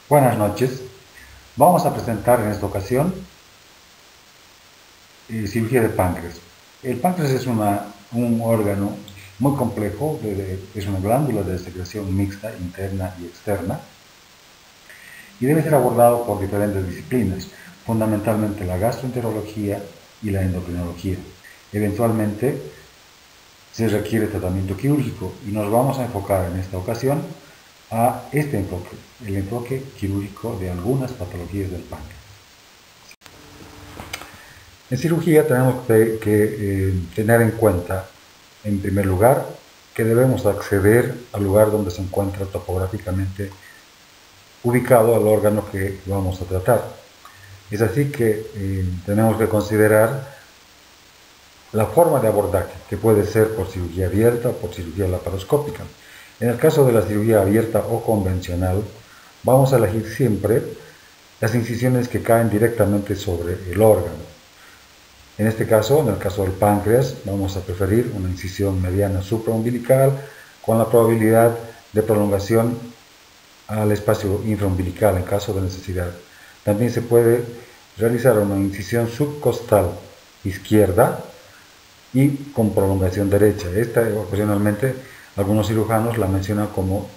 Buenas noches. Vamos a presentar en esta ocasión cirugía de páncreas. El páncreas es un órgano muy complejo, es una glándula de secreción mixta, interna y externa, y debe ser abordado por diferentes disciplinas, fundamentalmente la gastroenterología y la endocrinología. Eventualmente se requiere tratamiento quirúrgico y nos vamos a enfocar en esta ocasión a este enfoque, el enfoque quirúrgico de algunas patologías del páncreas. En cirugía tenemos que tener en cuenta, en primer lugar, que debemos acceder al lugar donde se encuentra topográficamente ubicado al órgano que vamos a tratar. Es así que tenemos que considerar la forma de abordaje, que puede ser por cirugía abierta o por cirugía laparoscópica. En el caso de la cirugía abierta o convencional, vamos a elegir siempre las incisiones que caen directamente sobre el órgano. En este caso, en el caso del páncreas, vamos a preferir una incisión mediana supraumbilical con la probabilidad de prolongación al espacio infraumbilical en caso de necesidad. También se puede realizar una incisión subcostal izquierda y con prolongación derecha. Esta ocasionalmente algunos cirujanos la mencionan como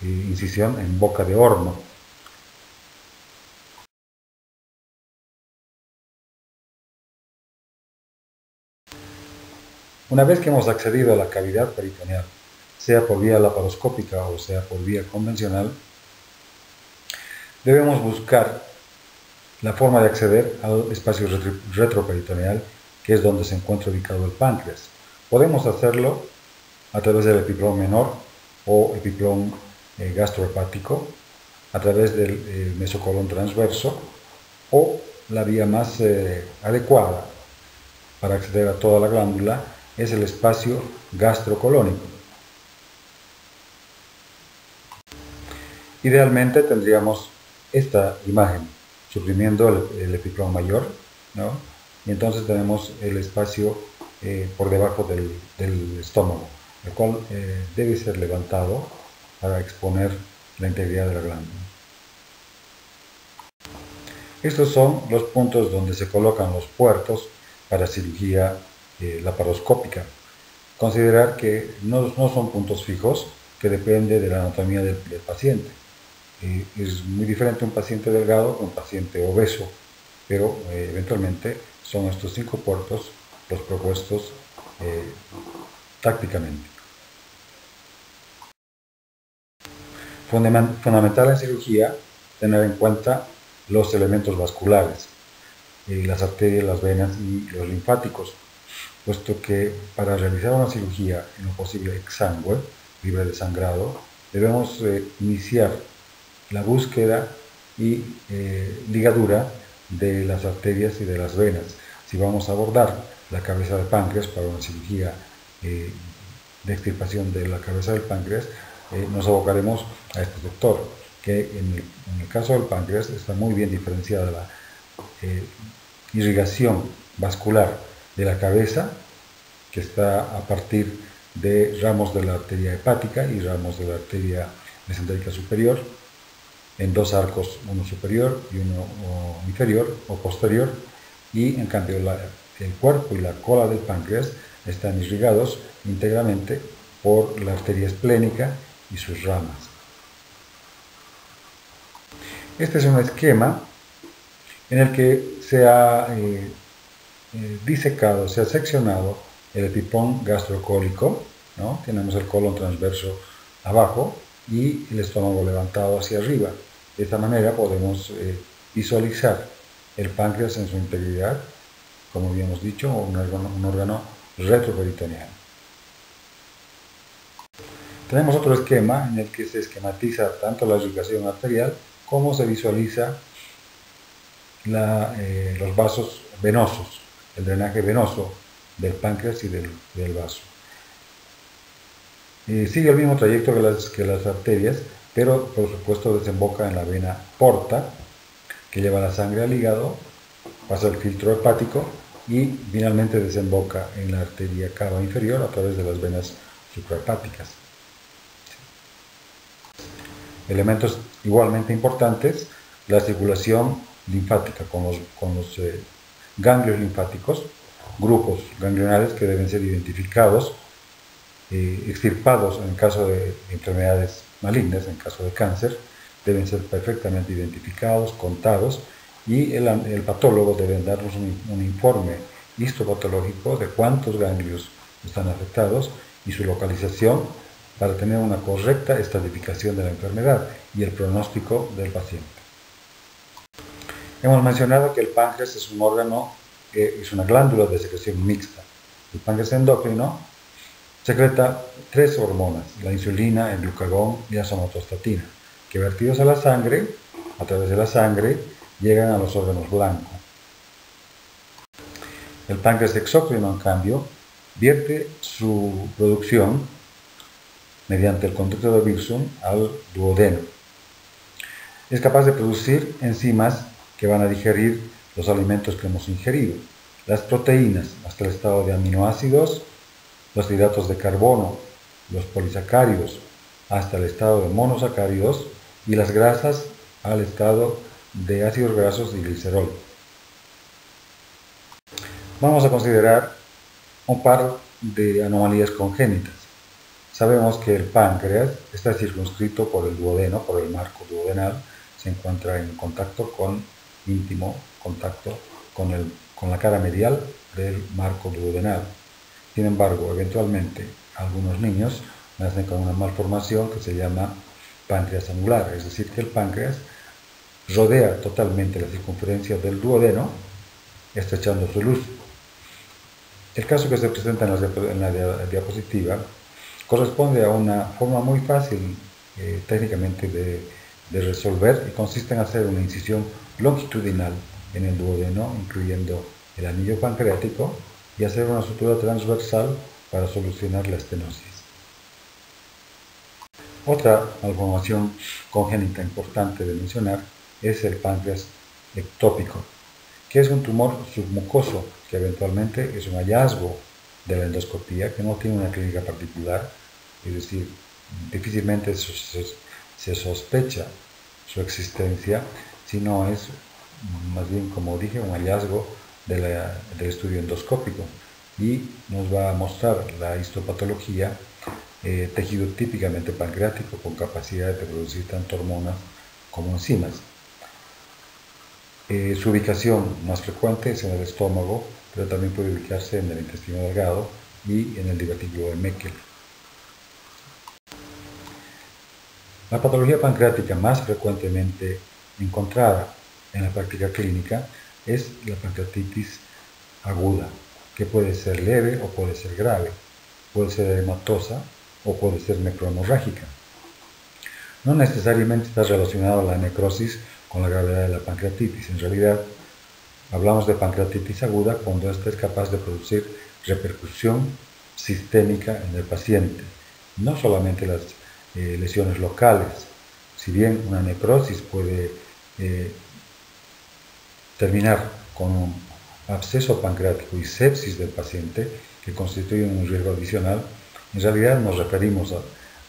incisión en boca de horno. Una vez que hemos accedido a la cavidad peritoneal, sea por vía laparoscópica o sea por vía convencional, debemos buscar la forma de acceder al espacio retroperitoneal, que es donde se encuentra ubicado el páncreas. Podemos hacerlo a través del epiplón menor o epiplón gastrohepático, a través del mesocolon transverso, o la vía más adecuada para acceder a toda la glándula es el espacio gastrocolónico. Idealmente tendríamos esta imagen, suprimiendo el epiplón mayor, ¿no? Y entonces tenemos el espacio por debajo del estómago, el cual debe ser levantado para exponer la integridad de la glándula. Estos son los puntos donde se colocan los puertos para cirugía laparoscópica. Considerar que no son puntos fijos, que depende de la anatomía del paciente. Es muy diferente un paciente delgado que un paciente obeso, pero eventualmente son estos 5 puertos los propuestos tácticamente. Fundamental en cirugía tener en cuenta los elementos vasculares, las arterias, las venas y los linfáticos, puesto que para realizar una cirugía en lo posible exangüe, libre de sangrado, debemos iniciar la búsqueda y ligadura de las arterias y de las venas. Si vamos a abordar la cabeza del páncreas para una cirugía de extirpación de la cabeza del páncreas, nos abocaremos a este sector, que en el caso del páncreas está muy bien diferenciada la irrigación vascular de la cabeza, que está a partir de ramos de la arteria hepática y ramos de la arteria mesentérica superior, en dos arcos, uno superior y uno inferior o posterior, y en cambio el cuerpo y la cola del páncreas están irrigados íntegramente por la arteria esplénica y sus ramas. Este es un esquema en el que se ha disecado, se ha seccionado el epiplón gastrocólico, ¿no? Tenemos el colon transverso abajo y el estómago levantado hacia arriba. De esta manera podemos visualizar el páncreas en su integridad, como habíamos dicho, un órgano retroperitoneal. Tenemos otro esquema en el que se esquematiza tanto la irrigación arterial como se visualiza los vasos venosos, el drenaje venoso del páncreas y del vaso. Sigue el mismo trayecto que las arterias, pero por supuesto desemboca en la vena porta, que lleva la sangre al hígado, pasa el filtro hepático y finalmente desemboca en la arteria cava inferior a través de las venas suprahepáticas. Elementos igualmente importantes, la circulación linfática con los ganglios linfáticos, grupos ganglionales que deben ser identificados, extirpados en caso de enfermedades malignas, en caso de cáncer, deben ser perfectamente identificados, contados, y el patólogo debe darnos un informe histopatológico de cuántos ganglios están afectados y su localización para tener una correcta estratificación de la enfermedad y el pronóstico del paciente. Hemos mencionado que el páncreas es un órgano, es una glándula de secreción mixta. El páncreas endocrino secreta 3 hormonas, la insulina, el glucagón y la somatostatina, que vertidos a la sangre, a través de la sangre, llegan a los órganos blancos. El páncreas exócrino, en cambio, vierte su producción mediante el conducto de Wilson al duodeno. Es capaz de producir enzimas que van a digerir los alimentos que hemos ingerido, las proteínas hasta el estado de aminoácidos, los hidratos de carbono, los polisacáridos hasta el estado de monosacáridos y las grasas al estado de ácidos grasos y glicerol. Vamos a considerar un par de anomalías congénitas. Sabemos que el páncreas está circunscrito por el duodeno, por el marco duodenal, se encuentra en íntimo contacto con la cara medial del marco duodenal. Sin embargo, eventualmente, algunos niños nacen con una malformación que se llama páncreas anular, es decir, que el páncreas rodea totalmente la circunferencia del duodeno, estrechando su luz. El caso que se presenta en la diapositiva corresponde a una forma muy fácil técnicamente de resolver, y consiste en hacer una incisión longitudinal en el duodeno, incluyendo el anillo pancreático, y hacer una sutura transversal para solucionar la estenosis. Otra malformación congénita importante de mencionar es el páncreas ectópico, que es un tumor submucoso que eventualmente es un hallazgo de la endoscopía, que no tiene una clínica particular, es decir, difícilmente se sospecha su existencia, sino es más bien, como dije, un hallazgo del estudio endoscópico, y nos va a mostrar la histopatología, tejido típicamente pancreático con capacidad de producir tanto hormonas como enzimas. Su ubicación más frecuente es en el estómago, pero también puede ubicarse en el intestino delgado y en el divertículo de Meckel. La patología pancreática más frecuentemente encontrada en la práctica clínica es la pancreatitis aguda, que puede ser leve o puede ser grave, puede ser edematosa o puede ser necrohemorrágica. No necesariamente está relacionada la necrosis con la gravedad de la pancreatitis. En realidad, hablamos de pancreatitis aguda cuando ésta es capaz de producir repercusión sistémica en el paciente, no solamente las lesiones locales. Si bien una necrosis puede terminar con un absceso pancreático y sepsis del paciente, que constituyen un riesgo adicional, en realidad nos referimos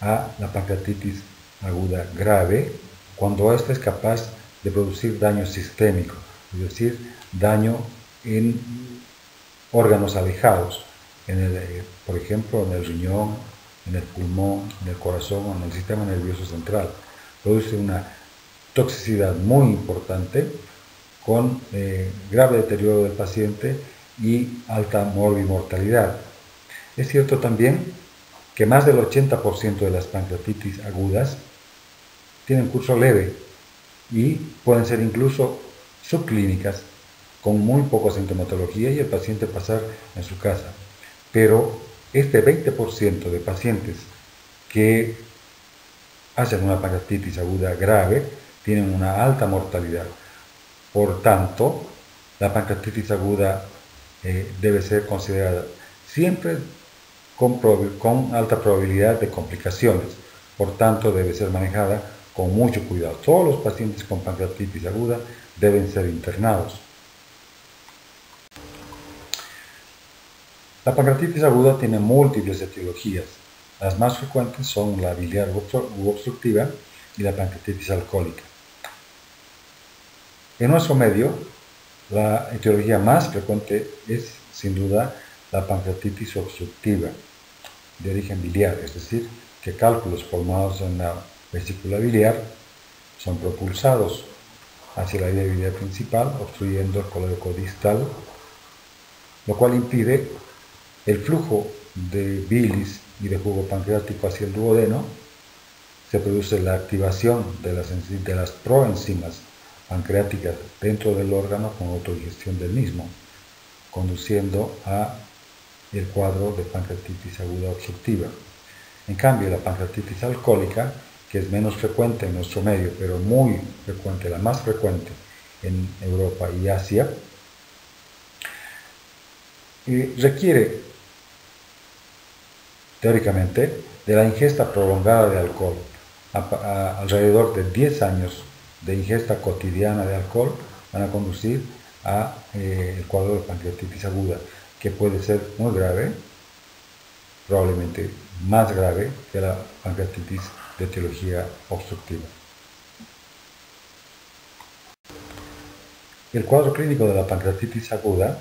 a la pancreatitis aguda grave cuando ésta es capaz de producir daño sistémico, es decir, daño en órganos alejados, por ejemplo, en el riñón, en el pulmón, en el corazón o en el sistema nervioso central. Produce una toxicidad muy importante con grave deterioro del paciente y alta morbimortalidad. Es cierto también que más del 80% de las pancreatitis agudas tienen curso leve y pueden ser incluso subclínicas con muy poca sintomatología y el paciente pasar en su casa. Pero este 20% de pacientes que hacen una pancreatitis aguda grave tienen una alta mortalidad. Por tanto, la pancreatitis aguda debe ser considerada siempre con alta probabilidad de complicaciones. Por tanto, debe ser manejada con mucho cuidado. Todos los pacientes con pancreatitis aguda deben ser internados. La pancreatitis aguda tiene múltiples etiologías. Las más frecuentes son la biliar u obstructiva, y la pancreatitis alcohólica. En nuestro medio, la etiología más frecuente es, sin duda, la pancreatitis obstructiva de origen biliar, es decir, que cálculos formados en la vesícula biliar son propulsados hacia la vía biliar principal, obstruyendo el colédoco distal, lo cual impide el flujo de bilis y de jugo pancreático hacia el duodeno. Se produce la activación de las proenzimas pancreáticas dentro del órgano con autodigestión del mismo, conduciendo a el cuadro de pancreatitis aguda obstructiva. En cambio, la pancreatitis alcohólica, que es menos frecuente en nuestro medio, pero muy frecuente, la más frecuente en Europa y Asia, requiere, teóricamente, de la ingesta prolongada de alcohol. Alrededor de 10 años de ingesta cotidiana de alcohol van a conducir a el cuadro de pancreatitis aguda, que puede ser muy grave, probablemente más grave que la pancreatitis de etiología obstructiva. El cuadro clínico de la pancreatitis aguda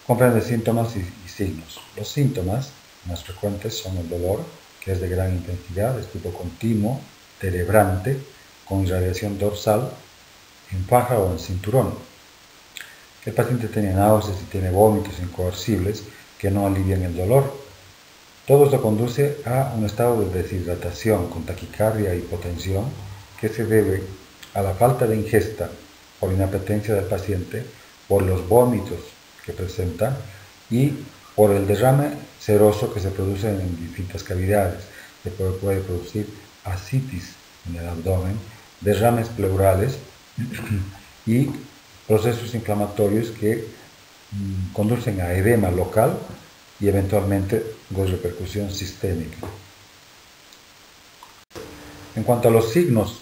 comprende síntomas y signos. Los síntomas más frecuentes son el dolor, que es de gran intensidad, es tipo continuo, terebrante, con irradiación dorsal, en faja o en cinturón. El paciente tiene náuseas y tiene vómitos incoercibles que no alivian el dolor. Todo esto conduce a un estado de deshidratación con taquicardia e hipotensión que se debe a la falta de ingesta por inapetencia del paciente, por los vómitos que presenta y por el derrame seroso que se produce en distintas cavidades, que puede producir ascitis en el abdomen, derrames pleurales y procesos inflamatorios que conducen a edema local y eventualmente de repercusión sistémica. En cuanto a los signos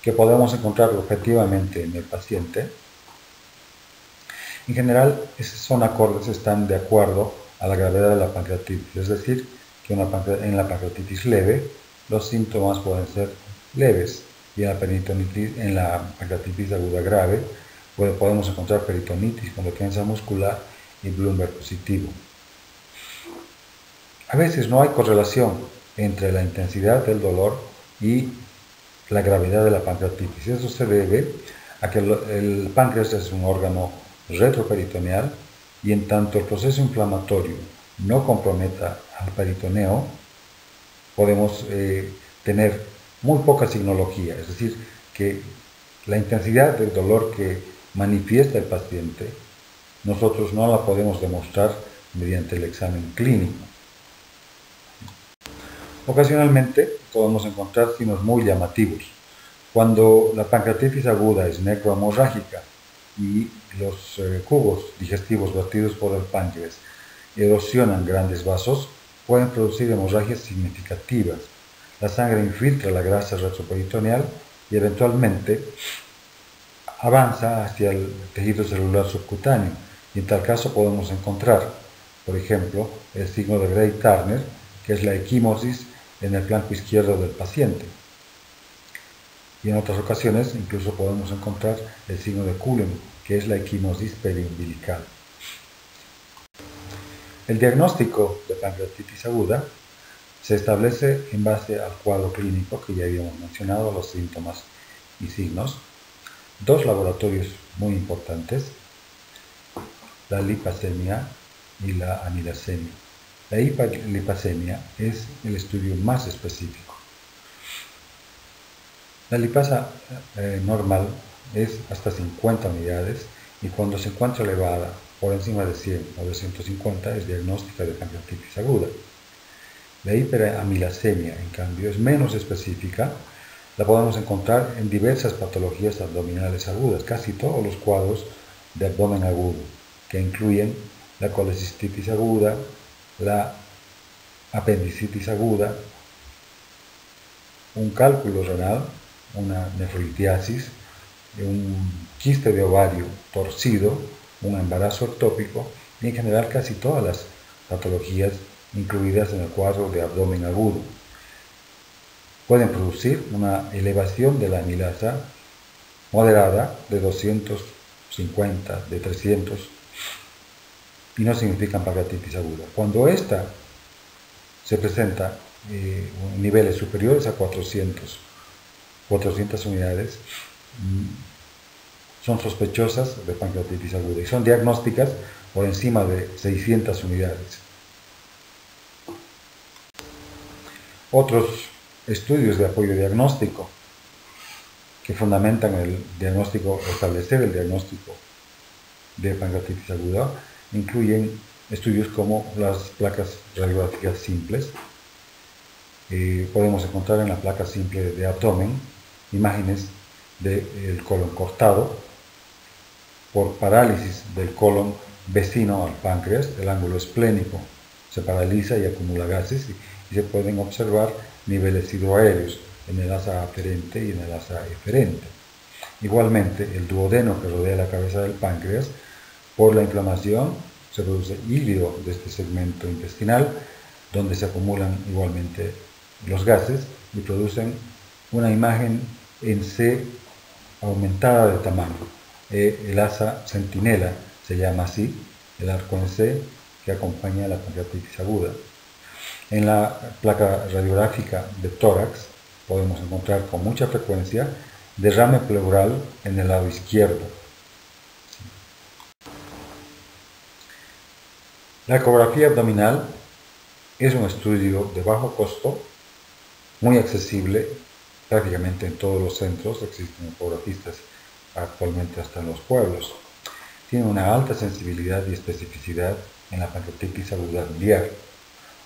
que podemos encontrar objetivamente en el paciente, en general son acordes, están de acuerdo a la gravedad de la pancreatitis, es decir, que en la pancreatitis leve los síntomas pueden ser leves y en la pancreatitis aguda grave podemos encontrar peritonitis con defensa muscular y Bloomberg positivo. A veces no hay correlación entre la intensidad del dolor y la gravedad de la pancreatitis. Eso se debe a que el páncreas es un órgano retroperitoneal y en tanto el proceso inflamatorio no comprometa al peritoneo, podemos tener muy poca signología, es decir, que la intensidad del dolor que manifiesta el paciente nosotros no la podemos demostrar mediante el examen clínico. Ocasionalmente podemos encontrar signos muy llamativos. Cuando la pancreatitis aguda es necrohemorrágica y los jugos digestivos vertidos por el páncreas erosionan grandes vasos, pueden producir hemorragias significativas. La sangre infiltra la grasa retroperitoneal y eventualmente avanza hacia el tejido celular subcutáneo. Y en tal caso podemos encontrar, por ejemplo, el signo de Gray-Turner, que es la equimosis en el flanco izquierdo del paciente. Y en otras ocasiones incluso podemos encontrar el signo de Cullen, que es la equimosis periumbilical. El diagnóstico de pancreatitis aguda se establece en base al cuadro clínico que ya habíamos mencionado, los síntomas y signos. Dos laboratorios muy importantes, la lipacemia y la amilasemia. La hiperlipacemia es el estudio más específico. La lipasa normal es hasta 50 unidades y cuando se encuentra elevada por encima de 100 o de 150 es diagnóstica de pancreatitis aguda. La hiperamilasemia, en cambio, es menos específica. La podemos encontrar en diversas patologías abdominales agudas, casi todos los cuadros de abdomen agudo, que incluyen la colecistitis aguda, la apendicitis aguda, un cálculo renal, una nefrolitiasis, un quiste de ovario torcido, un embarazo ectópico y en general casi todas las patologías incluidas en el cuadro de abdomen agudo. pueden producir una elevación de la amilasa moderada de 250, de 300, y no significan pancreatitis aguda. Cuando esta se presenta en niveles superiores a 400 unidades, son sospechosas de pancreatitis aguda y son diagnósticas por encima de 600 unidades. Otros estudios de apoyo diagnóstico que fundamentan el diagnóstico, establecer el diagnóstico de pancreatitis aguda, incluyen estudios como las placas radiográficas simples. Podemos encontrar en la placa simple de abdomen imágenes del colon cortado por parálisis del colon vecino al páncreas. El ángulo esplénico se paraliza y acumula gases y se pueden observar niveles hidroaéreos en el asa aferente y en el asa eferente. Igualmente, el duodeno que rodea la cabeza del páncreas, por la inflamación, se produce hílido de este segmento intestinal, donde se acumulan igualmente los gases y producen una imagen en C aumentada de tamaño. El asa centinela se llama así, el arco en C que acompaña a la pancreatitis aguda. En la placa radiográfica de tórax podemos encontrar con mucha frecuencia derrame pleural en el lado izquierdo. La ecografía abdominal es un estudio de bajo costo, muy accesible prácticamente en todos los centros. Existen ecografistas actualmente hasta en los pueblos. Tiene una alta sensibilidad y especificidad en la pancreatitis aguda biliar.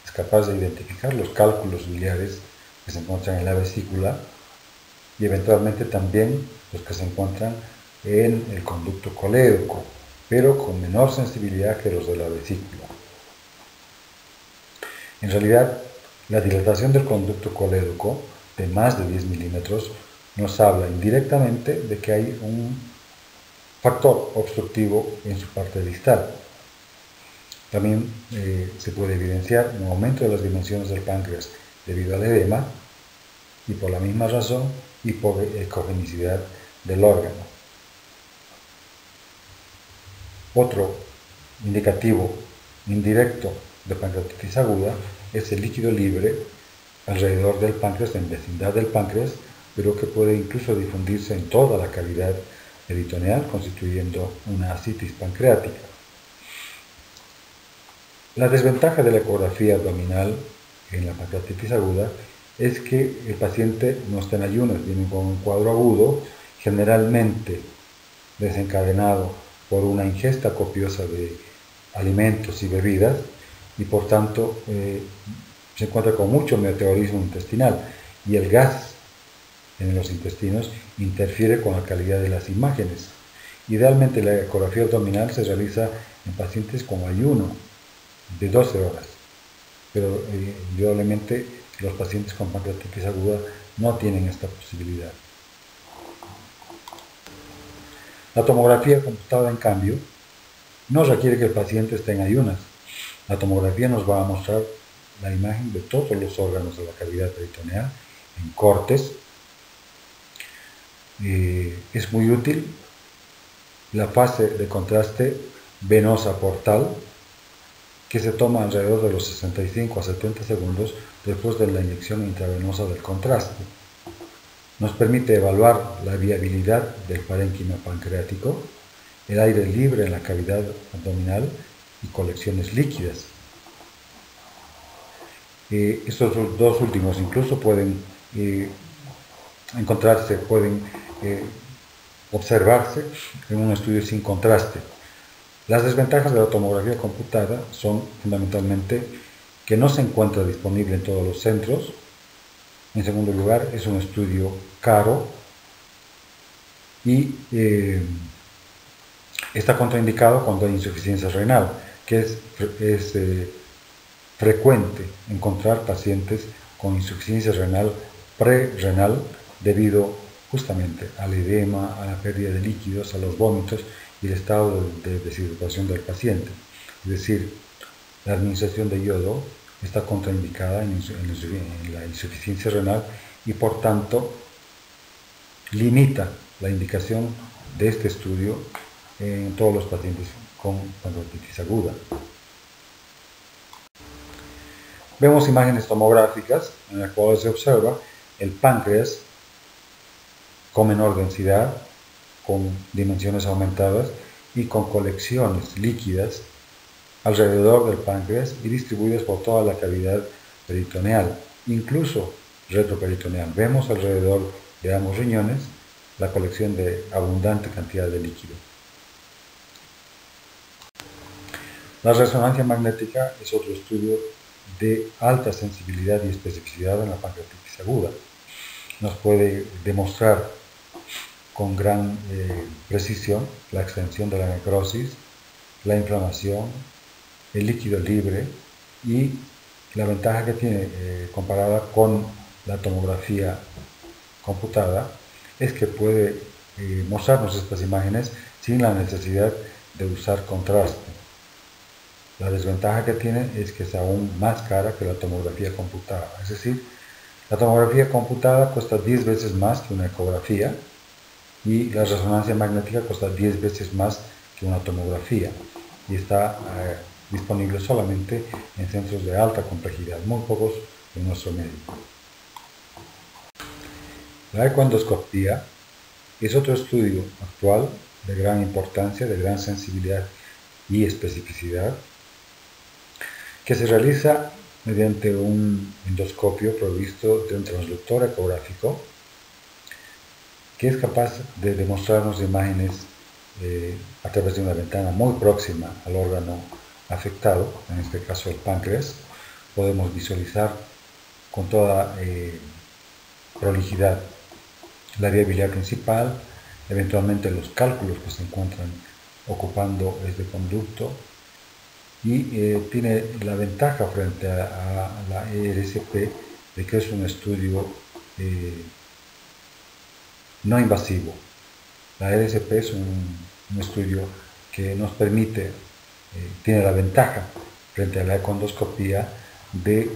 Es capaz de identificar los cálculos biliares que se encuentran en la vesícula y eventualmente también los que se encuentran en el conducto colédoco, pero con menor sensibilidad que los de la vesícula. En realidad, la dilatación del conducto colédoco de más de 10 milímetros nos habla indirectamente de que hay un factor obstructivo en su parte distal. También se puede evidenciar un aumento de las dimensiones del páncreas debido al edema y por la misma razón hipogenicidad del órgano. Otro indicativo indirecto de pancreatitis aguda es el líquido libre alrededor del páncreas, en vecindad del páncreas, pero que puede incluso difundirse en toda la cavidad peritoneal, constituyendo una ascitis pancreática. La desventaja de la ecografía abdominal en la pancreatitis aguda es que el paciente no está en ayunas, viene con un cuadro agudo, generalmente desencadenado por una ingesta copiosa de alimentos y bebidas, y por tanto se encuentra con mucho meteorismo intestinal, y el gas en los intestinos interfiere con la calidad de las imágenes. Idealmente la ecografía abdominal se realiza en pacientes con ayuno de 12 horas, pero indudablemente los pacientes con pancreatitis aguda no tienen esta posibilidad. La tomografía computada, en cambio, no requiere que el paciente esté en ayunas. La tomografía nos va a mostrar la imagen de todos los órganos de la cavidad peritoneal en cortes. Es muy útil la fase de contraste venosa portal, que se toma alrededor de los 65 a 70 segundos después de la inyección intravenosa del contraste. Nos permite evaluar la viabilidad del parénquima pancreático, el aire libre en la cavidad abdominal y colecciones líquidas. Estos dos últimos incluso pueden encontrarse, pueden observarse en un estudio sin contraste. Las desventajas de la tomografía computada son fundamentalmente que no se encuentra disponible en todos los centros. En segundo lugar, es un estudio caro y está contraindicado cuando hay insuficiencia renal, que es frecuente encontrar pacientes con insuficiencia renal prerrenal debido justamente al edema, a la pérdida de líquidos, a los vómitos y el estado de deshidratación del paciente. Es decir, la administración de yodo está contraindicada en la insuficiencia renal y por tanto limita la indicación de este estudio en todos los pacientes con pancreatitis aguda. Vemos imágenes tomográficas en las cuales se observa el páncreas con menor densidad, con dimensiones aumentadas y con colecciones líquidas alrededor del páncreas y distribuidas por toda la cavidad peritoneal, incluso retroperitoneal. Vemos alrededor de ambos riñones la colección de abundante cantidad de líquido. La resonancia magnética es otro estudio de alta sensibilidad y especificidad en la pancreatitis aguda. Nos puede demostrar con gran precisión la extensión de la necrosis, la inflamación, el líquido libre y la ventaja que tiene comparada con la tomografía computada es que puede mostrarnos estas imágenes sin la necesidad de usar contraste. La desventaja que tiene es que es aún más cara que la tomografía computada, es decir, la tomografía computada cuesta 10 veces más que una ecografía y la resonancia magnética cuesta 10 veces más que una tomografía y está disponible solamente en centros de alta complejidad, muy pocos en nuestro medio. La ecoendoscopía es otro estudio actual de gran importancia, de gran sensibilidad y especificidad, que se realiza mediante un endoscopio provisto de un transductor ecográfico que es capaz de demostrarnos imágenes a través de una ventana muy próxima al órgano afectado, en este caso el páncreas. Podemos visualizar con toda prolijidad la vía biliar principal, eventualmente los cálculos que se encuentran ocupando este conducto y tiene la ventaja frente a la ERCP de que es un estudio no invasivo. La ERCP es un estudio que nos permite, tiene la ventaja frente a la ecoendoscopía de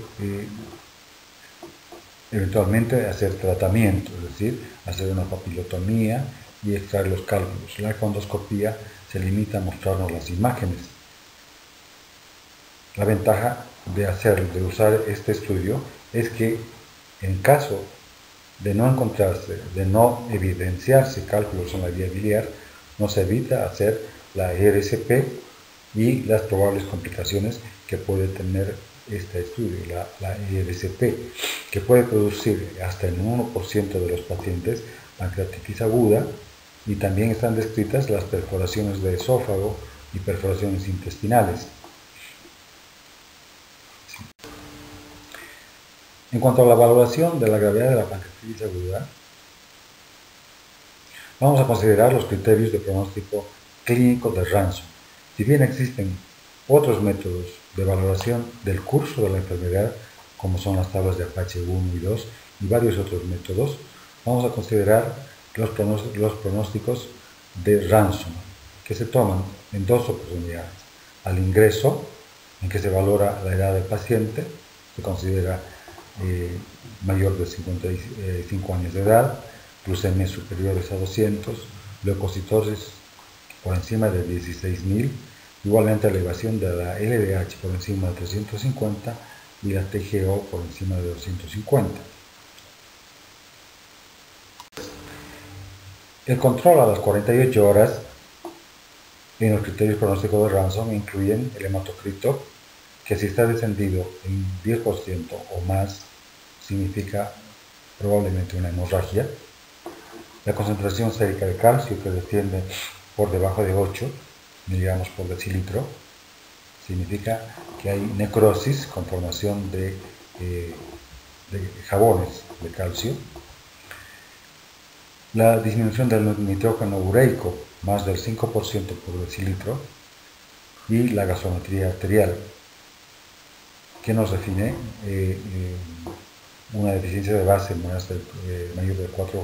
eventualmente hacer tratamiento, es decir, hacer una papilotomía y extraer los cálculos. La ecoendoscopía se limita a mostrarnos las imágenes. La ventaja de usar este estudio es que en caso de no encontrarse, de no evidenciarse cálculos en la vía biliar, nos evita hacer la ERCP y las probables complicaciones que puede tener este estudio, la ERCP, que puede producir hasta el 1% de los pacientes pancreatitis aguda, y también están descritas las perforaciones de esófago y perforaciones intestinales. En cuanto a la valoración de la gravedad de la pancreatitis aguda, vamos a considerar los criterios de pronóstico clínico de Ransom. Si bien existen otros métodos de valoración del curso de la enfermedad, como son las tablas de Apache 1 y 2 y varios otros métodos, vamos a considerar los pronósticos de Ransom, que se toman en dos oportunidades. Al ingreso, en que se valora la edad del paciente, se considera mayor de 55 años de edad, glucemias superiores a 200, leucocitosis por encima de 16.000, igualmente elevación de la LDH por encima de 350 y la TGO por encima de 250. El control a las 48 horas en los criterios pronósticos de Ransom incluyen el hematocrito, que si está descendido en 10% o más significa probablemente una hemorragia. La concentración sérica de calcio, que desciende por debajo de 8 miligramos por decilitro, significa que hay necrosis con formación de jabones de calcio. La disminución del nitrógeno ureico, más del 5% por decilitro, y la gasometría arterial, que nos define una deficiencia de base mayor de 4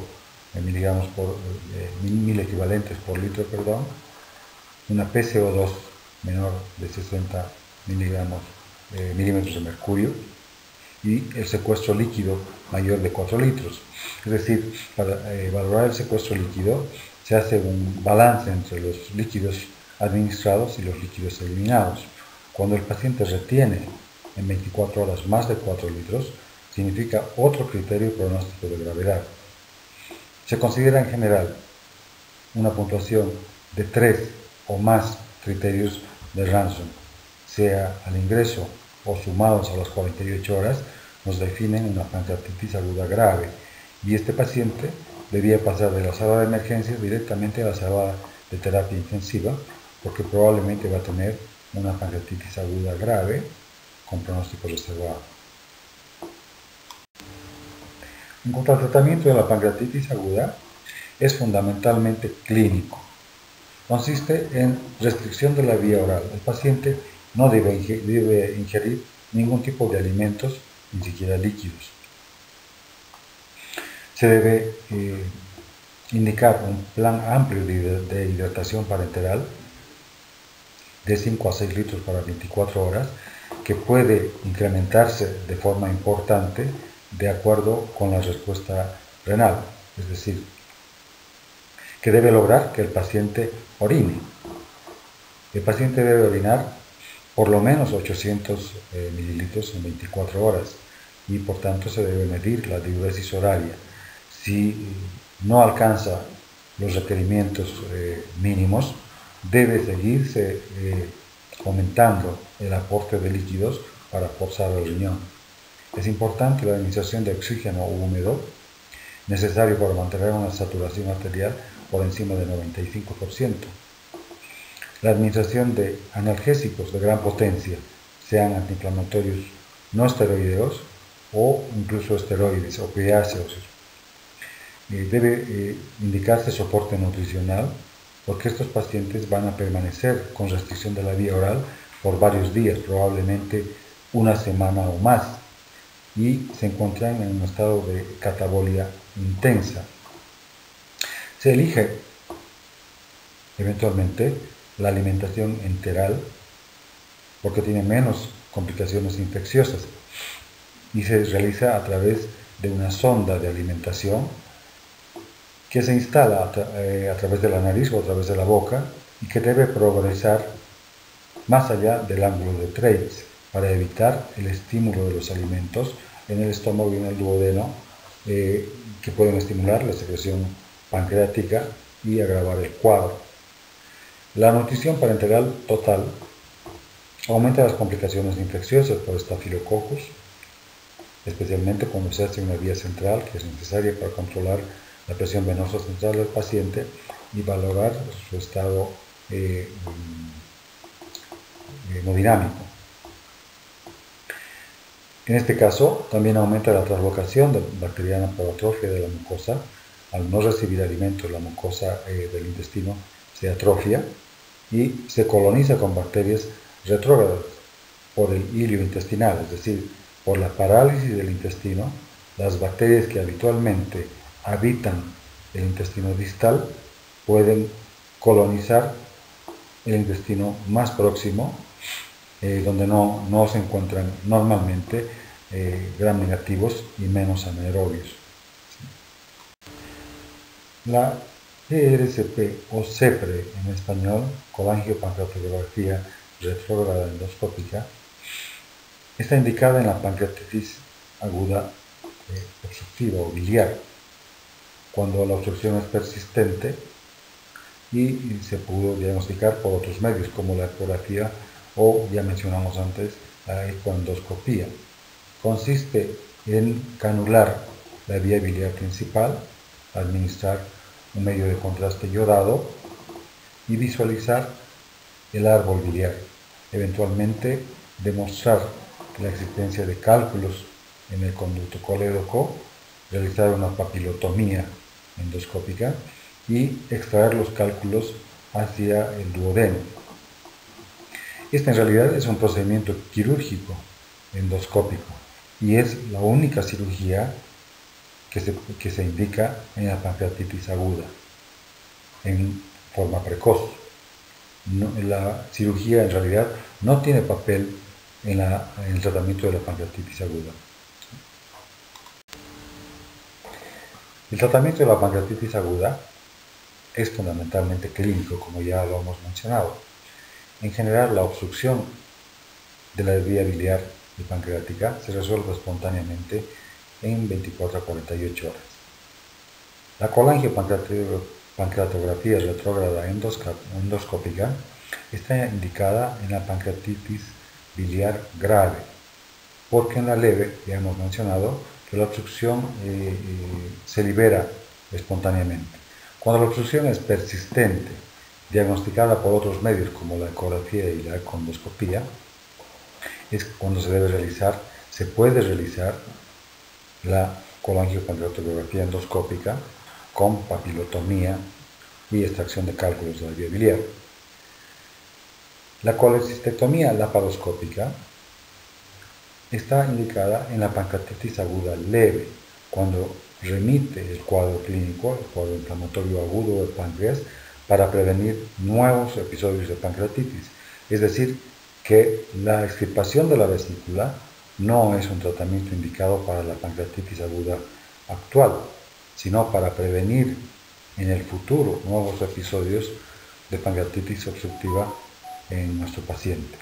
miligramos por mil equivalentes por litro, una PCO2 menor de 60 milímetros de mercurio y el secuestro líquido mayor de 4 litros. Es decir, para valorar el secuestro líquido se hace un balance entre los líquidos administrados y los líquidos eliminados. Cuando el paciente retiene en 24 horas más de 4 litros, significa otro criterio pronóstico de gravedad. Se considera en general una puntuación de 3 o más criterios de Ransom, sea al ingreso o sumados a las 48 horas, nos definen una pancreatitis aguda grave, y este paciente debía pasar de la sala de emergencias directamente a la sala de terapia intensiva, porque probablemente va a tener una pancreatitis aguda grave con pronóstico reservado. En cuanto al tratamiento de la pancreatitis aguda, es fundamentalmente clínico. Consiste en restricción de la vía oral. El paciente no debe ingerir ningún tipo de alimentos, ni siquiera líquidos. Se debe indicar un plan amplio de hidratación parenteral de 5 a 6 litros para 24 horas, que puede incrementarse de forma importante de acuerdo con la respuesta renal, es decir, que debe lograr que el paciente orine. El paciente debe orinar por lo menos 800 mililitros en 24 horas y por tanto se debe medir la diuresis horaria. Si no alcanza los requerimientos mínimos, debe seguirse aumentando el aporte de líquidos para forzar el riñón. Es importante la administración de oxígeno húmedo, necesario para mantener una saturación arterial por encima del 95%. La administración de analgésicos de gran potencia, sean antiinflamatorios no esteroideos o incluso esteroides opiáceos. Debe indicarse soporte nutricional, porque estos pacientes van a permanecer con restricción de la vía oral por varios días, probablemente una semana o más, y se encuentran en un estado de catabolia intensa. Se elige eventualmente la alimentación enteral porque tiene menos complicaciones infecciosas y se realiza a través de una sonda de alimentación que se instala a través de la nariz o a través de la boca y que debe progresar más allá del ángulo de Treitz para evitar el estímulo de los alimentos en el estómago y en el duodeno que pueden estimular la secreción pancreática y agravar el cuadro. La nutrición parenteral total aumenta las complicaciones infecciosas por Staphylococcus, especialmente cuando se hace una vía central que es necesaria para controlar la presión venosa central del paciente y valorar su estado hemodinámico. En este caso, también aumenta la translocación bacteriana por atrofia de la mucosa. Al no recibir alimentos, la mucosa del intestino se atrofia y se coloniza con bacterias retrógradas por el hilio intestinal, es decir, por la parálisis del intestino. Las bacterias que habitualmente habitan el intestino distal pueden colonizar el intestino más próximo, donde no se encuentran normalmente gram negativos y menos anaerobios. La ERCP o CEPRE en español, colangiopancreatografía retrógrada endoscópica, está indicada en la pancreatitis aguda obstructiva o biliar, cuando la obstrucción es persistente y se pudo diagnosticar por otros medios como la ecografía o, ya mencionamos antes, la ecoendoscopía. Consiste en canular la vía biliar principal, administrar un medio de contraste yodado y visualizar el árbol biliar. Eventualmente demostrar la existencia de cálculos en el conducto colédoco, realizar una papilotomía endoscópica y extraer los cálculos hacia el duodeno. Este en realidad es un procedimiento quirúrgico endoscópico y es la única cirugía que se indica en la pancreatitis aguda en forma precoz. La cirugía en realidad no tiene papel en el tratamiento de la pancreatitis aguda. El tratamiento de la pancreatitis aguda es fundamentalmente clínico, como ya lo hemos mencionado. En general, la obstrucción de la vía biliar y pancreática se resuelve espontáneamente en 24 a 48 horas. La colangiopancreatografía retrógrada endoscópica está indicada en la pancreatitis biliar grave, porque en la leve, ya hemos mencionado, que la obstrucción se libera espontáneamente. Cuando la obstrucción es persistente, diagnosticada por otros medios como la ecografía y la econdoscopía, es cuando se puede realizar la colangiopancreatografía endoscópica con papilotomía y extracción de cálculos de la vía biliar. La colecistectomía laparoscópica está indicada en la pancreatitis aguda leve, cuando remite el cuadro clínico, el cuadro inflamatorio agudo del páncreas, para prevenir nuevos episodios de pancreatitis. Es decir, que la extirpación de la vesícula no es un tratamiento indicado para la pancreatitis aguda actual, sino para prevenir en el futuro nuevos episodios de pancreatitis obstructiva en nuestro paciente.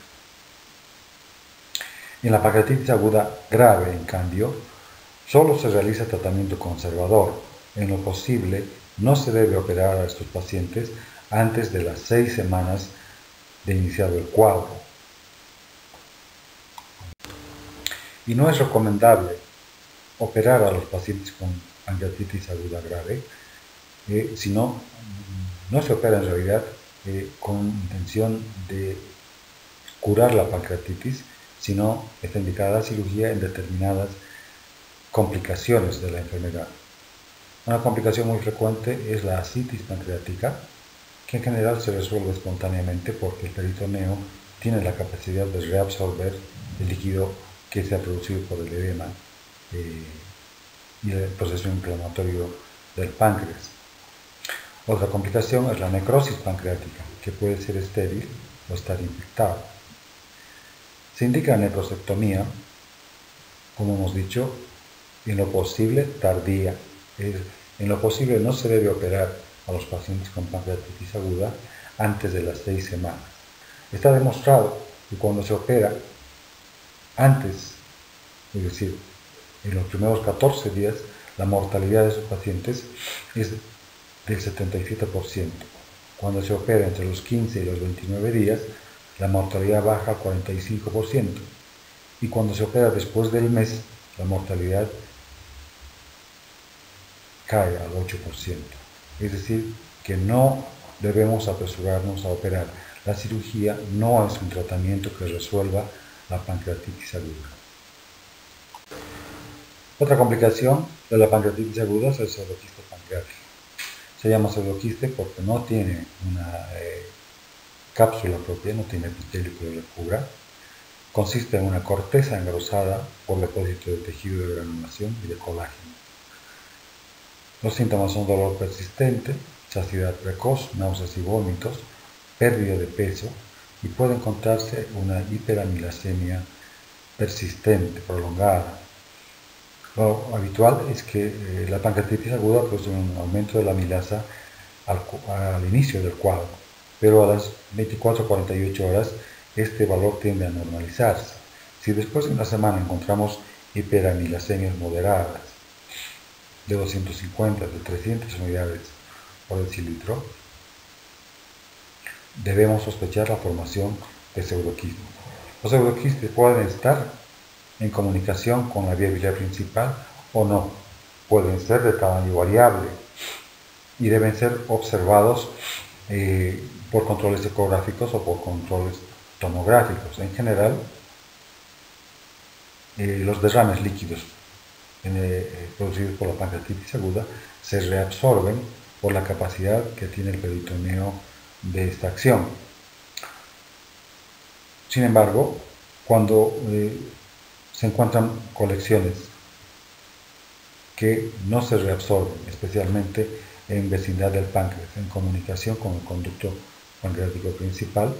En la pancreatitis aguda grave, en cambio, solo se realiza tratamiento conservador. En lo posible, no se debe operar a estos pacientes antes de las 6 semanas de iniciado el cuadro. Y no es recomendable operar a los pacientes con pancreatitis aguda grave, sino no se opera en realidad con intención de curar la pancreatitis, sino está indicada la cirugía en determinadas complicaciones de la enfermedad. Una complicación muy frecuente es la ascitis pancreática, que en general se resuelve espontáneamente porque el peritoneo tiene la capacidad de reabsorber el líquido que se ha producido por el edema y el proceso inflamatorio del páncreas. Otra complicación es la necrosis pancreática, que puede ser estéril o estar infectada. Se indica nefrosectomía, como hemos dicho, en lo posible tardía. En lo posible no se debe operar a los pacientes con pancreatitis aguda antes de las 6 semanas. Está demostrado que cuando se opera antes, es decir, en los primeros 14 días, la mortalidad de esos pacientes es del 77%. Cuando se opera entre los 15 y los 29 días, la mortalidad baja al 45%. Y cuando se opera después del mes, la mortalidad cae al 8%. Es decir, que no debemos apresurarnos a operar. La cirugía no es un tratamiento que resuelva la pancreatitis aguda. Otra complicación de la pancreatitis aguda es el pseudoquiste pancreático. Se llama pseudoquiste porque no tiene una cápsula propia, no tiene epitelio que lo recubra. Consiste en una corteza engrosada por depósito de tejido de granulación y de colágeno. Los síntomas son dolor persistente, saciedad precoz, náuseas y vómitos, pérdida de peso y puede encontrarse una hiperamilasemia persistente, prolongada. Lo habitual es que la pancreatitis aguda produce un aumento de la amilasa al inicio del cuadro, pero a las 24 a 48 horas este valor tiende a normalizarse. Si después de una semana encontramos hiperamilasemias moderadas de 250 de 300 unidades por decilitro, debemos sospechar la formación de pseudoquistes. Los pseudoquistes pueden estar en comunicación con la vía biliar principal o no. Pueden ser de tamaño variable y deben ser observados por controles ecográficos o por controles tomográficos. En general, los derrames líquidos producidos por la pancreatitis aguda se reabsorben por la capacidad que tiene el peritoneo de extracción. Sin embargo, cuando se encuentran colecciones que no se reabsorben, especialmente en vecindad del páncreas, en comunicación con el conducto pancreático principal,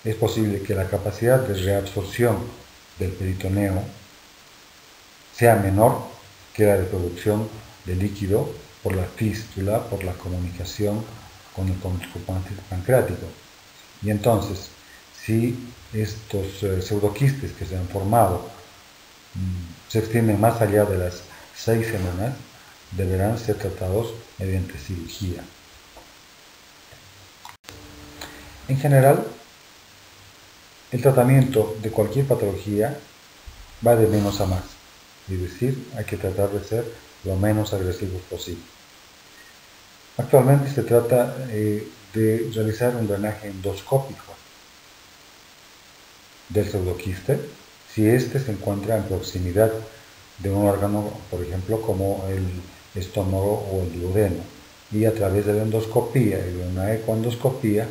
es posible que la capacidad de reabsorción del peritoneo sea menor que la de producción de líquido por la fístula, por la comunicación con el conducto pancreático. Y entonces, si estos pseudoquistes que se han formado se extienden más allá de las 6 semanas, deberán ser tratados mediante cirugía. En general, el tratamiento de cualquier patología va de menos a más, es decir, hay que tratar de ser lo menos agresivos posible. Actualmente se trata de realizar un drenaje endoscópico del pseudoquiste si éste se encuentra en proximidad de un órgano, por ejemplo, como el estómago o el duodeno, y a través de la endoscopía y de una ecoendoscopía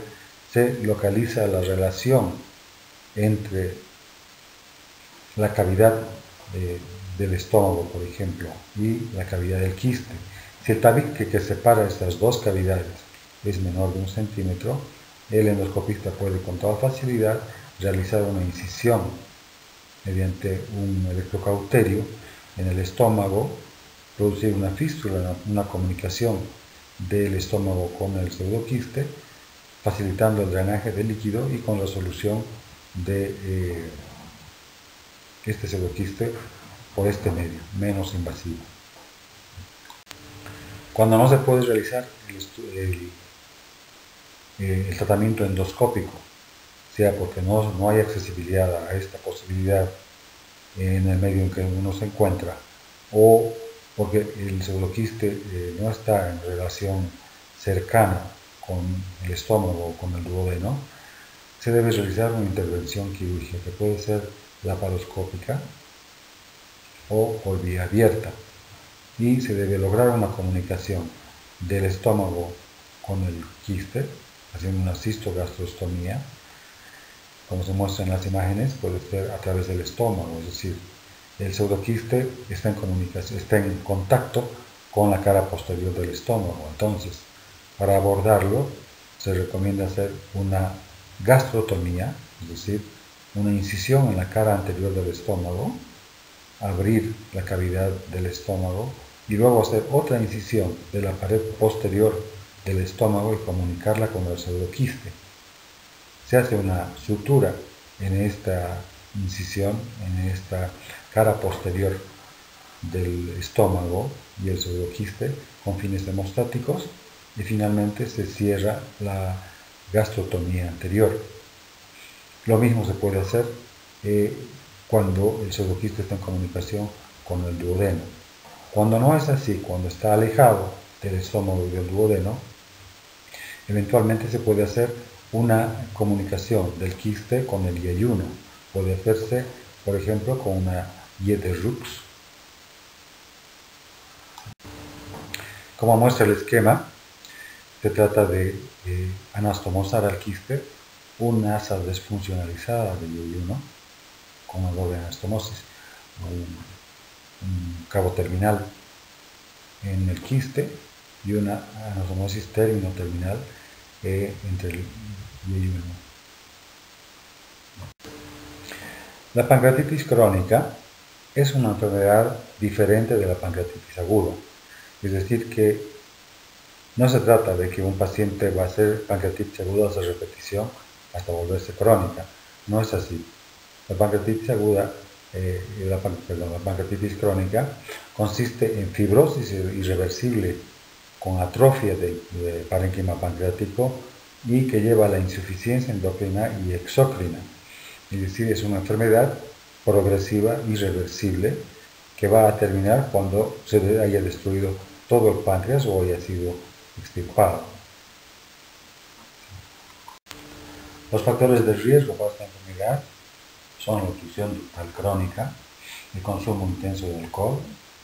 se localiza la relación entre la cavidad del estómago, por ejemplo, y la cavidad del quiste. Si el tabique que separa estas dos cavidades es menor de 1 centímetro, el endoscopista puede con toda facilidad realizar una incisión mediante un electrocauterio en el estómago, producir una fístula, una comunicación del estómago con el pseudoquiste, facilitando el drenaje del líquido y con la solución de este pseudoquiste por este medio, menos invasivo. Cuando no se puede realizar el tratamiento endoscópico, sea porque no hay accesibilidad a esta posibilidad en el medio en que uno se encuentra, o porque el pseudoquiste no está en relación cercana con el estómago o con el duodeno, se debe realizar una intervención quirúrgica que puede ser laparoscópica o por vía abierta, y se debe lograr una comunicación del estómago con el quiste, haciendo una cistogastrostomía. Como se muestra en las imágenes, puede ser a través del estómago, es decir, el pseudoquiste está en contacto con la cara posterior del estómago. Entonces, para abordarlo, se recomienda hacer una gastrotomía, es decir, una incisión en la cara anterior del estómago, abrir la cavidad del estómago y luego hacer otra incisión de la pared posterior del estómago y comunicarla con el pseudoquiste. Se hace una sutura en esta incisión, en esta cara posterior del estómago y el pseudoquiste con fines hemostáticos y finalmente se cierra la gastrotomía anterior. Lo mismo se puede hacer cuando el pseudoquiste está en comunicación con el duodeno. Cuando no es así, cuando está alejado del estómago y del duodeno, eventualmente se puede hacer una comunicación del quiste con el yeyuno. Puede hacerse, por ejemplo, con una Yederux. Como muestra el esquema, se trata de anastomosar al quiste, una asa desfuncionalizada del yeyuno, con una doble anastomosis, un cabo terminal en el quiste y una anastomosis término-terminal entre el yeyuno. La pancreatitis crónica es una enfermedad diferente de la pancreatitis aguda, es decir que no se trata de que un paciente va a hacer pancreatitis aguda a repetición hasta volverse crónica, no es así. La pancreatitis aguda, la pancreatitis crónica consiste en fibrosis irreversible con atrofia del parénquima pancreático y que lleva a la insuficiencia endocrina y exócrina. Es decir, es una enfermedad progresiva, irreversible, que va a terminar cuando se haya destruido todo el páncreas o haya sido extirpado. Los factores de riesgo para esta enfermedad son la obstrucción ductal crónica, el consumo intenso de alcohol,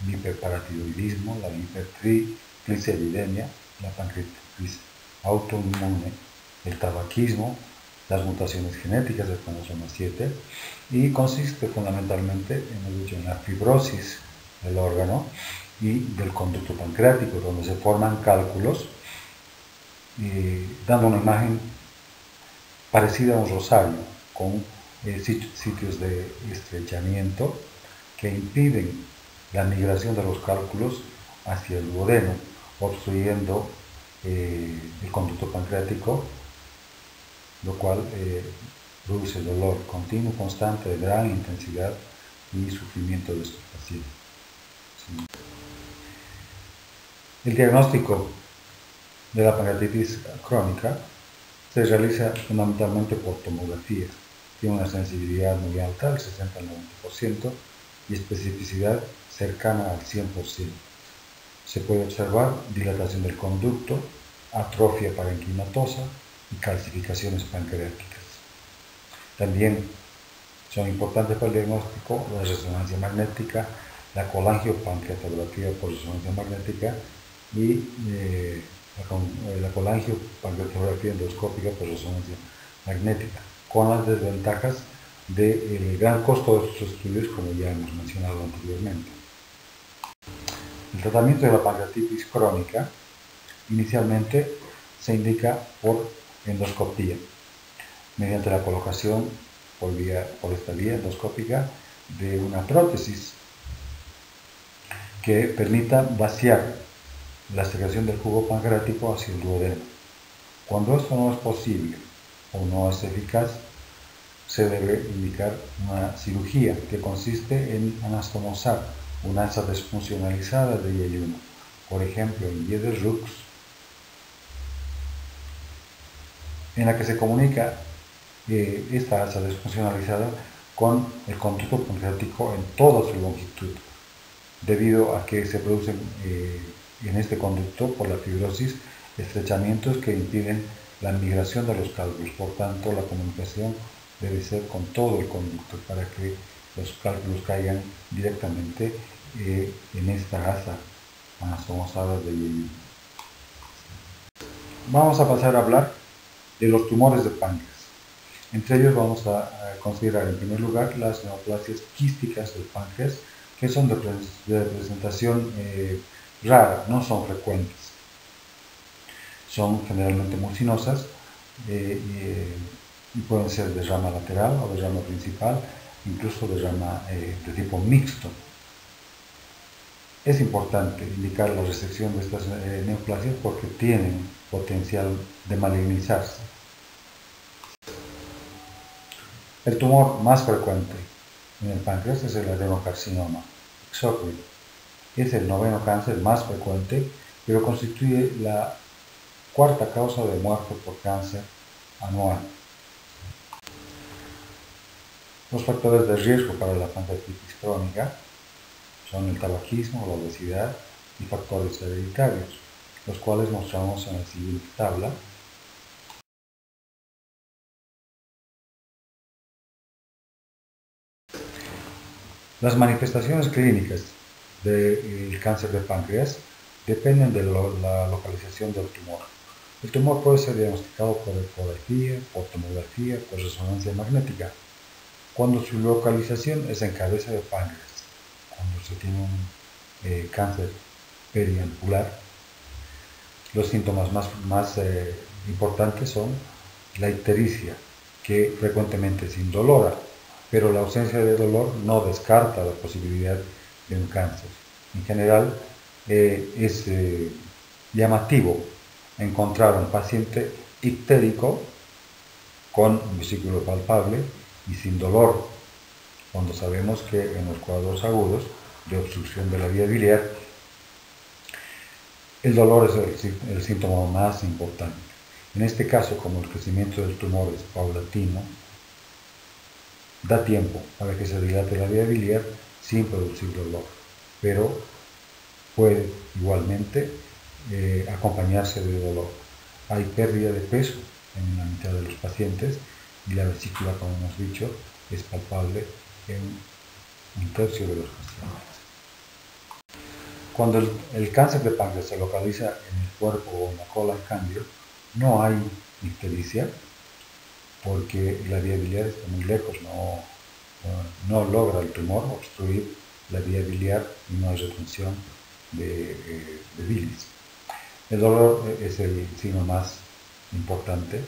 el hiperparatiroidismo, la hipertrigliceridemia, la pancreatitis autoinmune, el tabaquismo, las mutaciones genéticas del cromosoma 7 y consiste fundamentalmente en la fibrosis del órgano y del conducto pancreático, donde se forman cálculos dando una imagen parecida a un rosario con sitios de estrechamiento que impiden la migración de los cálculos hacia el duodeno, obstruyendo el conducto pancreático, lo cual produce dolor continuo, constante, de gran intensidad y sufrimiento de estos pacientes. Sí. El diagnóstico de la pancreatitis crónica se realiza fundamentalmente por tomografía. Tiene una sensibilidad muy alta, del 60 al 90%, y especificidad cercana al 100%. Se puede observar dilatación del conducto, atrofia parenquimatosa y calcificaciones pancreáticas. También son importantes para el diagnóstico la resonancia magnética, la colangiopancreatografía por resonancia magnética y la colangiopancreatografía endoscópica por resonancia magnética, con las desventajas del gran costo de estos estudios, como ya hemos mencionado anteriormente. El tratamiento de la pancreatitis crónica inicialmente se indica por endoscopía, mediante la colocación por esta vía endoscópica de una prótesis que permita vaciar la secreción del jugo pancreático hacia el duodeno. Cuando esto no es posible o no es eficaz, se debe indicar una cirugía que consiste en anastomosar una asa desfuncionalizada de yeyuno, por ejemplo en Bieder-Rux, en la que se comunica esta asa desfuncionalizada con el conducto pancreático en toda su longitud, debido a que se producen en este conducto, por la fibrosis, estrechamientos que impiden la migración de los cálculos. Por tanto, la comunicación debe ser con todo el conducto para que los cálculos caigan directamente en esta asa anastomosada de yeyuno. Vamos a pasar a hablar de los tumores de páncreas. Entre ellos vamos a considerar en primer lugar las neoplasias quísticas del páncreas, que son de presentación rara, no son frecuentes. Son generalmente mucinosas y pueden ser de rama lateral o de rama principal, incluso de rama de tipo mixto. Es importante indicar la resección de estas neoplasias porque tienen potencial de malignizarse. El tumor más frecuente en el páncreas es el adenocarcinoma exócrino. Es el noveno cáncer más frecuente, pero constituye la cuarta causa de muerte por cáncer anual. Los factores de riesgo para la pancreatitis crónica son el tabaquismo, la obesidad y factores hereditarios, los cuales mostramos en la siguiente tabla. Las manifestaciones clínicas del cáncer de páncreas dependen de la localización del tumor. El tumor puede ser diagnosticado por ecografía, por tomografía, por resonancia magnética. Cuando su localización es en cabeza de páncreas, cuando se tiene un cáncer periampular, los síntomas más importantes son la ictericia, que frecuentemente es indolora, pero la ausencia de dolor no descarta la posibilidad de un cáncer. En general, es llamativo encontrar un paciente ictérico con vesículo palpable y sin dolor, cuando sabemos que en los cuadros agudos de obstrucción de la vía biliar, el dolor es el síntoma más importante. En este caso, como el crecimiento del tumor es paulatino, da tiempo para que se dilate la vía biliar sin producir dolor, pero puede igualmente acompañarse de dolor. Hay pérdida de peso en la mitad de los pacientes y la vesícula, como hemos dicho, es palpable en un tercio de los pacientes. Cuando el cáncer de páncreas se localiza en el cuerpo o en la cola, en cambio, no hay ictericia, porque la vía biliar está muy lejos, no logra el tumor obstruir la vía biliar y no hay retención de bilis. El dolor es el signo más importante,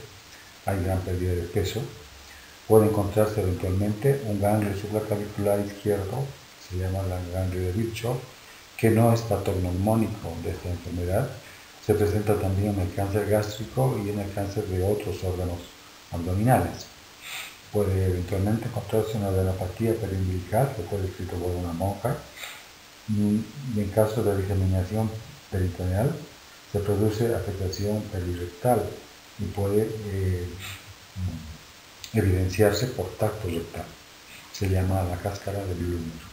hay gran pérdida de peso, puede encontrarse eventualmente un ganglio supraclavicular izquierdo, se llama la ganglio de Virchow, que no es patognomónico de esta enfermedad. Se presenta también en el cáncer gástrico y en el cáncer de otros órganos abdominales. Puede eventualmente encontrarse una adenopatía periumbilical, que fue descrito por una monja, y en caso de diseminación peritoneal se produce afectación perirectal y puede evidenciarse por tacto rectal. Se llama la cáscara de Bloomer.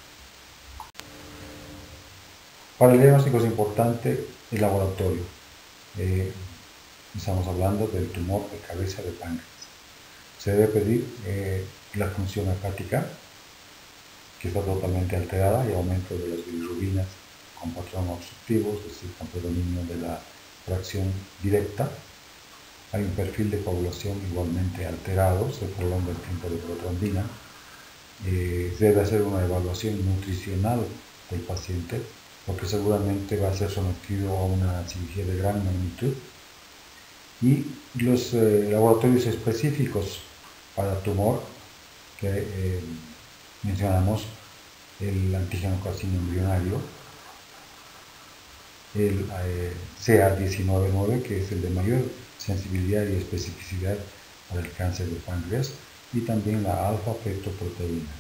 Para el diagnóstico es importante el laboratorio. Estamos hablando del tumor de cabeza de páncreas. Se debe pedir la función hepática, que está totalmente alterada, y aumento de las bilirrubinas con patrón obstructivo, es decir, con predominio de la fracción directa. Hay un perfil de coagulación igualmente alterado, se prolonga el tiempo de protrombina. Se debe hacer una evaluación nutricional del paciente, porque seguramente va a ser sometido a una cirugía de gran magnitud. Y los laboratorios específicos para tumor que mencionamos: el antígeno carcino embrionario, el CA199, que es el de mayor sensibilidad y especificidad para el cáncer de páncreas, y también la alfa-fetoproteína.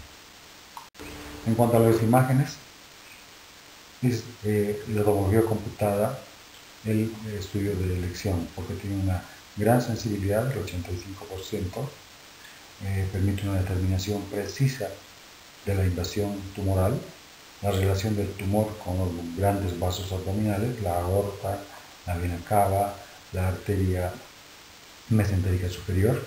En cuanto a las imágenes, es la tomografía computada el estudio de elección, porque tiene una gran sensibilidad del 85%, permite una determinación precisa de la invasión tumoral, la relación del tumor con los grandes vasos abdominales, la aorta, la vena cava, la arteria mesentérica superior.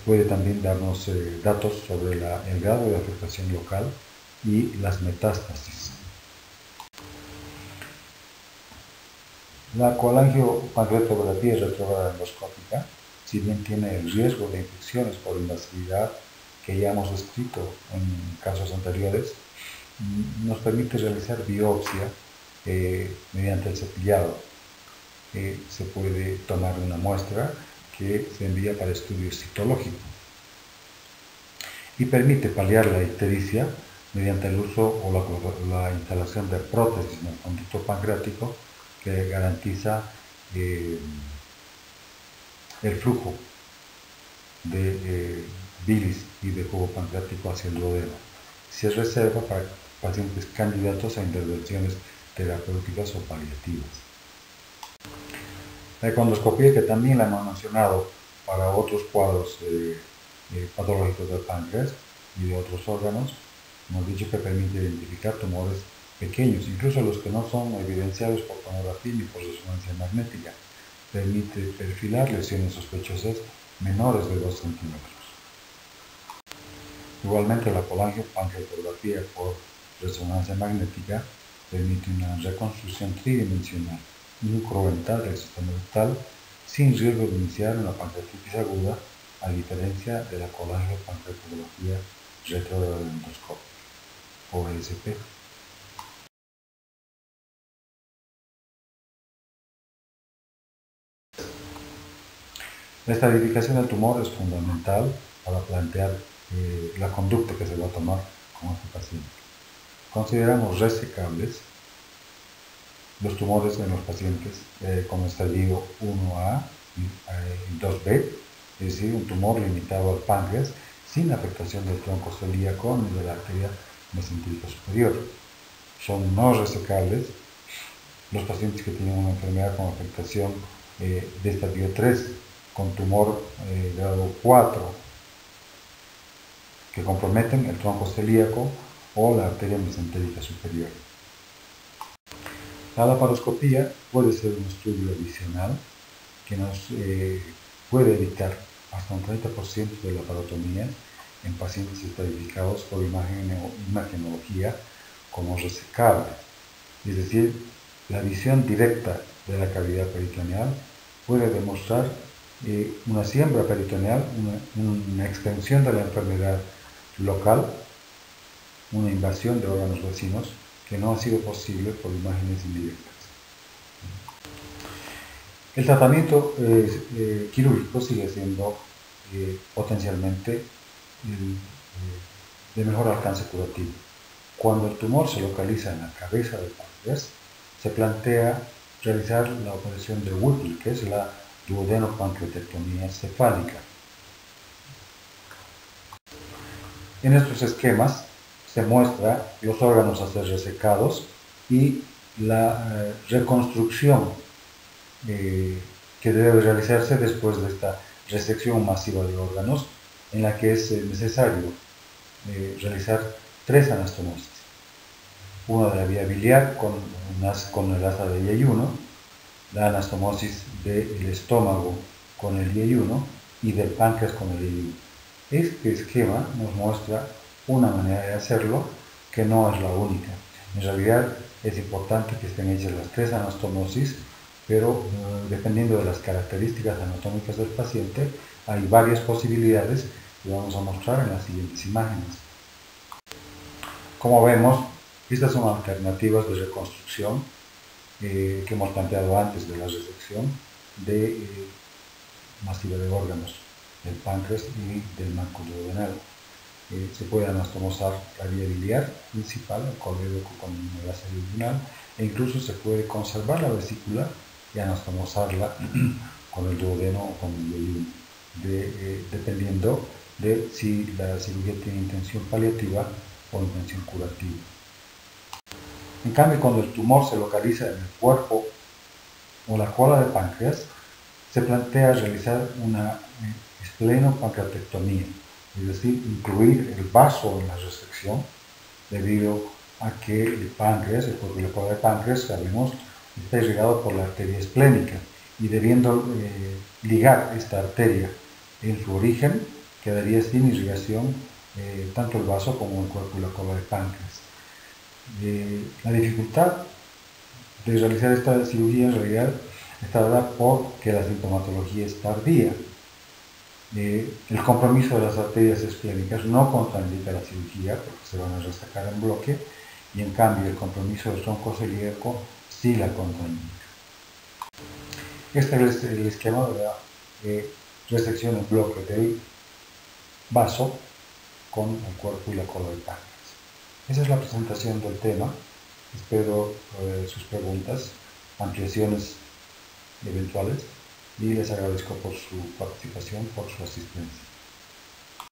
Puede también darnos datos sobre el grado de afectación local y las metástasis. La colangiopancreatografía retrógrada endoscópica, si bien tiene el riesgo de infecciones por invasividad que ya hemos descrito en casos anteriores, nos permite realizar biopsia mediante el cepillado. Se puede tomar una muestra que se envía para estudio citológico y permite paliar la ictericia mediante el uso o la instalación de prótesis en el conducto pancreático, que garantiza el flujo de bilis y de jugo pancreático hacia el duodeno. Se reserva para pacientes candidatos a intervenciones terapéuticas o paliativas. La econdoscopía, que también la hemos mencionado para otros cuadros patológicos del páncreas y de otros órganos, hemos dicho que permite identificar tumores pequeños, incluso los que no son evidenciados por tomografía ni por resonancia magnética. Permite perfilar lesiones sospechosas menores de 2 centímetros. Igualmente, la colangiopancreatografía por resonancia magnética permite una reconstrucción tridimensional incruental del sistema rectal sin riesgo de iniciar una pancreatitis aguda, a diferencia de la colangiopancreatografía retrógrada endoscópica, OSP. La estratificación del tumor es fundamental para plantear la conducta que se va a tomar con este paciente. Consideramos resecables los tumores en los pacientes con estadio 1A y 2B, es decir, un tumor limitado al páncreas sin afectación del tronco celíaco ni de la arteria mesentérica superior. Son no resecables los pacientes que tienen una enfermedad con afectación de estadio 3, con tumor grado 4, que comprometen el tronco celíaco o la arteria mesentérica superior. La laparoscopía puede ser un estudio adicional que nos puede evitar hasta un 30% de laparotomías en pacientes estratificados por imagenología como resecables. Es decir, la visión directa de la cavidad peritoneal puede demostrar una siembra peritoneal, una extensión de la enfermedad local, una invasión de órganos vecinos que no ha sido posible por imágenes indirectas. El tratamiento quirúrgico sigue siendo potencialmente de mejor alcance curativo. Cuando el tumor se localiza en la cabeza del páncreas, se plantea realizar la operación de Whipple, que es la duodenopancreatectomía cefálica. En estos esquemas se muestra los órganos a ser resecados y la reconstrucción que debe realizarse después de esta resección masiva de órganos, en la que es necesario realizar 3 anastomosis. Una de la vía biliar con el asa de IEI-1, la anastomosis del estómago con el IEI-1 y del páncreas con el IEI-1. Este esquema nos muestra una manera de hacerlo que no es la única. En realidad es importante que estén hechas las 3 anastomosis, pero dependiendo de las características anatómicas del paciente, hay varias posibilidades que vamos a mostrar en las siguientes imágenes. Como vemos, estas son alternativas de reconstrucción que hemos planteado antes de la resección masiva de órganos del páncreas y del marco duodenal. Se puede anastomosar la vía biliar principal, el colédoco con el asa duodenal, e incluso se puede conservar la vesícula y anastomosarla con el duodeno o con el IEI-1, dependiendo de si la cirugía tiene intención paliativa o intención curativa. En cambio, cuando el tumor se localiza en el cuerpo o la cola del páncreas, se plantea realizar una esplenopancreatectomía, es decir, incluir el vaso en la resección, debido a que el páncreas, el cuerpo y la cola del páncreas, sabemos, está irrigado por la arteria esplénica, y debiendo ligar esta arteria en su origen, quedaría sin irrigación tanto el vaso como el cuerpo y la cola del páncreas. La dificultad de realizar esta cirugía en realidad está dada porque la sintomatología es tardía. El compromiso de las arterias esplénicas no contraindica la cirugía porque se van a resacar en bloque, y en cambio el compromiso del tronco celíaco sí la contraindica. Este es el esquema de la resección en bloque del vaso con el cuerpo y la cola del páncreas. Esa es la presentación del tema. Espero sus preguntas, ampliaciones eventuales, y les agradezco por su participación, por su asistencia.